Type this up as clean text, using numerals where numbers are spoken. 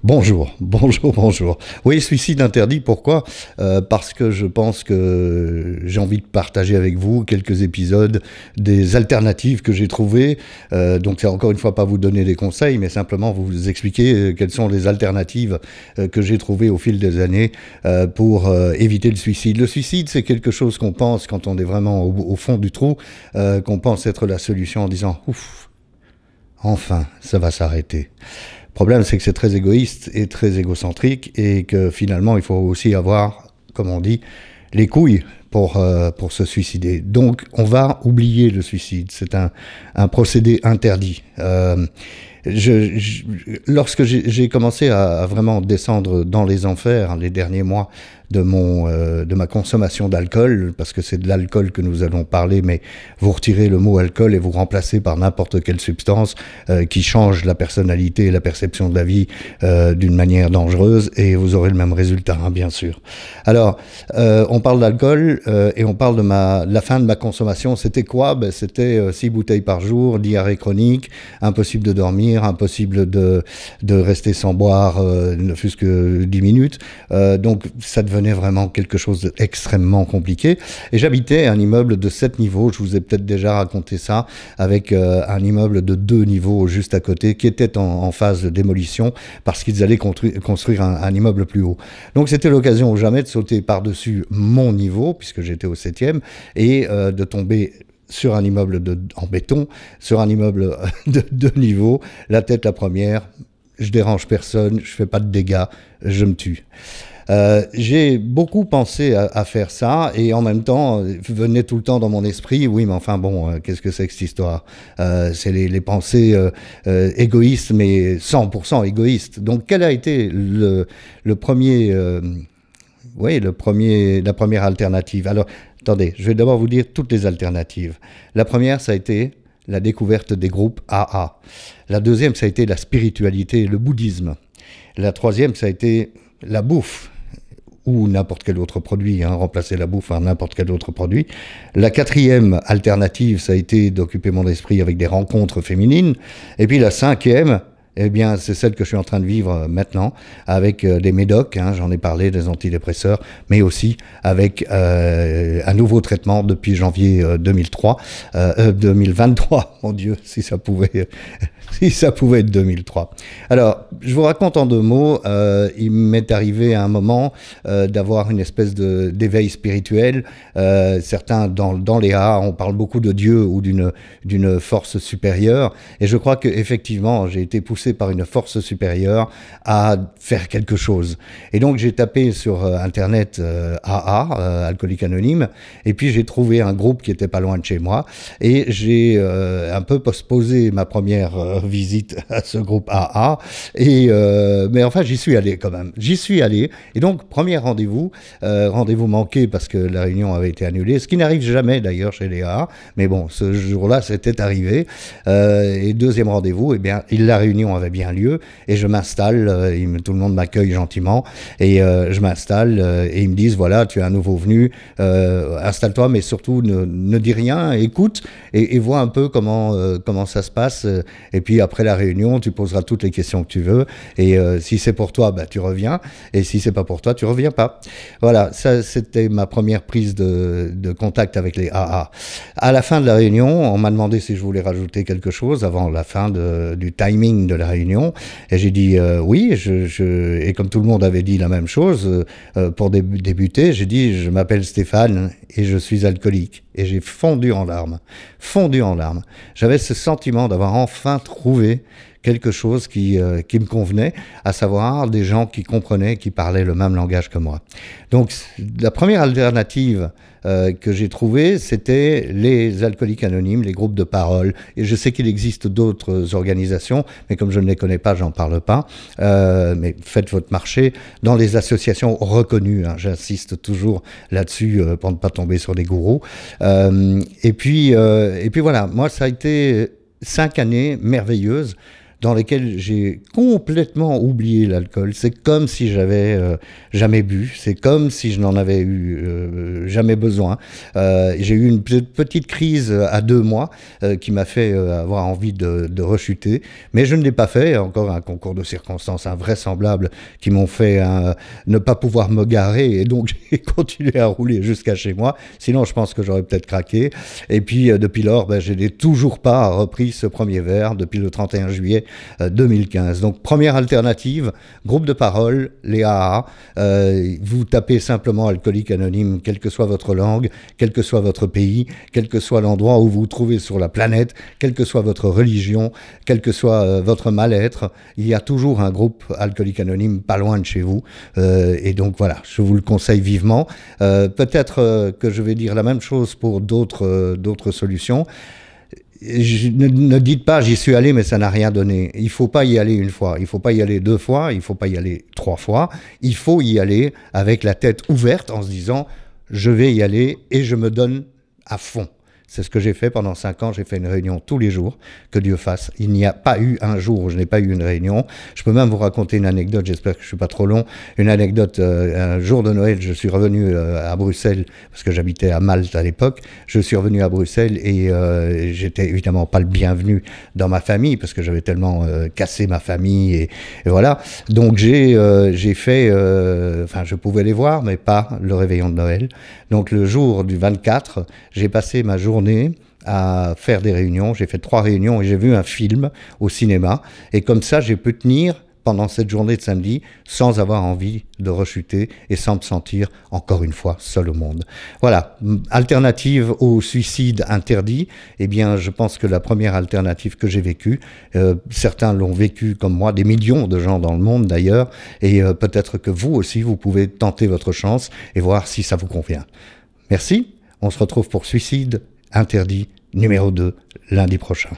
Bonjour, bonjour, bonjour. Oui, suicide interdit, pourquoi? Parce que je pense que j'ai envie de partager avec vous quelques épisodes des alternatives que j'ai trouvées. Donc c'est encore une fois pas vous donner des conseils, mais simplement vous expliquer quelles sont les alternatives que j'ai trouvées au fil des années pour éviter le suicide. Le suicide, c'est quelque chose qu'on pense quand on est vraiment au fond du trou, qu'on pense être la solution en disant « Ouf, enfin, ça va s'arrêter ». Le problème, c'est que c'est très égoïste et très égocentrique et que finalement, il faut aussi avoir, comme on dit, les couilles pour se suicider. Donc, on va oublier le suicide. C'est un procédé interdit. Lorsque j'ai commencé à vraiment descendre dans les enfers les derniers mois de ma consommation d'alcool, parce que c'est de l'alcool que nous allons parler, mais vous retirez le mot alcool et vous remplacez par n'importe quelle substance qui change la personnalité et la perception de la vie d'une manière dangereuse, et vous aurez le même résultat, hein, bien sûr. Alors, on parle d'alcool et on parle de la fin de ma consommation. C'était quoi? C'était 6 bouteilles par jour, diarrhée chronique, impossible de dormir, impossible de rester sans boire ne fût-ce que 10 minutes. Donc ça devenait vraiment quelque chose d'extrêmement compliqué. Et j'habitais un immeuble de 7 niveaux, je vous ai peut-être déjà raconté ça, avec un immeuble de 2 niveaux juste à côté, qui était en phase de démolition, parce qu'ils allaient construire un immeuble plus haut. Donc c'était l'occasion ou jamais de sauter par-dessus mon niveau, puisque j'étais au 7e, et de tomber sur un immeuble en béton, sur un immeuble de 2 niveaux, la tête la première, je dérange personne, je fais pas de dégâts, je me tue. J'ai beaucoup pensé à faire ça, et en même temps venait tout le temps dans mon esprit, oui mais enfin bon, qu'est-ce que c'est que cette histoire? C'est les pensées égoïstes, mais 100% égoïstes. Donc quel a été le premier... oui, la première alternative. Alors, attendez, je vais d'abord vous dire toutes les alternatives. La première, ça a été la découverte des groupes AA. La deuxième, ça a été la spiritualité et le bouddhisme. La troisième, ça a été la bouffe, ou n'importe quel autre produit, hein, remplacer la bouffe par n'importe quel autre produit. La quatrième alternative, ça a été d'occuper mon esprit avec des rencontres féminines. Et puis la cinquième, eh bien, c'est celle que je suis en train de vivre maintenant, avec des médocs, hein, j'en ai parlé, des antidépresseurs, mais aussi avec un nouveau traitement depuis janvier 2023, mon Dieu, si ça pouvait être 2003. Alors, je vous raconte en 2 mots, il m'est arrivé à un moment d'avoir une espèce d'éveil spirituel. Certains, dans les AA, on parle beaucoup de Dieu ou d'une force supérieure, et je crois qu'effectivement, j'ai été poussé par une force supérieure à faire quelque chose. Et donc j'ai tapé sur internet AA, Alcooliques Anonymes, et puis j'ai trouvé un groupe qui était pas loin de chez moi, et j'ai un peu postposé ma première visite à ce groupe AA, mais enfin j'y suis allé quand même. J'y suis allé, et donc premier rendez-vous manqué parce que la réunion avait été annulée, ce qui n'arrive jamais d'ailleurs chez les AA, mais bon, ce jour-là c'était arrivé, et deuxième rendez-vous, eh bien la réunion avait bien lieu, et je m'installe, tout le monde m'accueille gentiment, et je m'installe, et ils me disent, voilà, tu es un nouveau venu, installe-toi, mais surtout ne dis rien, écoute, et vois un peu comment ça se passe, et puis après la réunion, tu poseras toutes les questions que tu veux, et si c'est pour toi, bah, tu reviens, et si c'est pas pour toi, tu reviens pas. Voilà, ça c'était ma première prise de contact avec les AA. À la fin de la réunion, on m'a demandé si je voulais rajouter quelque chose avant la fin du timing de la réunion, et j'ai dit oui, et comme tout le monde avait dit la même chose, pour débuter, j'ai dit je m'appelle Stéphane et je suis alcoolique, et j'ai fondu en larmes, J'avais ce sentiment d'avoir enfin trouvé quelque chose qui me convenait, à savoir des gens qui comprenaient, qui parlaient le même langage que moi. Donc la première alternative que j'ai trouvée, c'était les Alcooliques Anonymes, les groupes de parole. Et je sais qu'il existe d'autres organisations, mais comme je ne les connais pas, j'en parle pas. Mais faites votre marché dans les associations reconnues, hein, j'insiste toujours là-dessus pour ne pas tomber sur des gourous. Et puis voilà, moi ça a été 5 années merveilleuses dans lesquels j'ai complètement oublié l'alcool. C'est comme si j'avais jamais bu, c'est comme si je n'en avais eu jamais besoin. J'ai eu une petite crise à 2 mois qui m'a fait avoir envie de rechuter, mais je ne l'ai pas fait. Encore un concours de circonstances invraisemblables qui m'ont fait ne pas pouvoir me garer, et donc j'ai continué à rouler jusqu'à chez moi. Sinon, je pense que j'aurais peut-être craqué. Et puis, depuis lors, je n'ai toujours pas repris ce premier verre depuis le 31 juillet 2015. Donc, première alternative, groupe de parole, les AA. Vous tapez simplement Alcooliques Anonymes, quelle que soit votre langue, quel que soit votre pays, quel que soit l'endroit où vous vous trouvez sur la planète, quelle que soit votre religion, quel que soit votre mal-être. Il y a toujours un groupe Alcooliques Anonymes pas loin de chez vous. Et donc, voilà, je vous le conseille vivement. Peut-être que je vais dire la même chose pour d'autres solutions. Ne dites pas j'y suis allé mais ça n'a rien donné. Il ne faut pas y aller une fois, il ne faut pas y aller 2 fois, il ne faut pas y aller 3 fois. Il faut y aller avec la tête ouverte en se disant je vais y aller et je me donne à fond. C'est ce que j'ai fait pendant 5 ans, j'ai fait une réunion tous les jours, que Dieu fasse. Il n'y a pas eu un jour où je n'ai pas eu une réunion. Je peux même vous raconter une anecdote, j'espère que je ne suis pas trop long. Une anecdote, un jour de Noël, je suis revenu à Bruxelles, parce que j'habitais à Malte à l'époque. Je suis revenu à Bruxelles et j'étais évidemment pas le bienvenu dans ma famille, parce que j'avais tellement cassé ma famille, et voilà. Donc j'ai fait, enfin je pouvais les voir, mais pas le réveillon de Noël. Donc le jour du 24, j'ai passé ma journée à faire des réunions. J'ai fait 3 réunions et j'ai vu un film au cinéma. Et comme ça, j'ai pu tenir pendant cette journée de samedi sans avoir envie de rechuter et sans me sentir, encore une fois, seul au monde. Voilà. Alternative au suicide interdit, eh bien, je pense que la première alternative que j'ai vécue, certains l'ont vécue comme moi, des millions de gens dans le monde d'ailleurs, et peut-être que vous aussi, vous pouvez tenter votre chance et voir si ça vous convient. Merci. On se retrouve pour Suicide Interdit numéro 2 lundi prochain.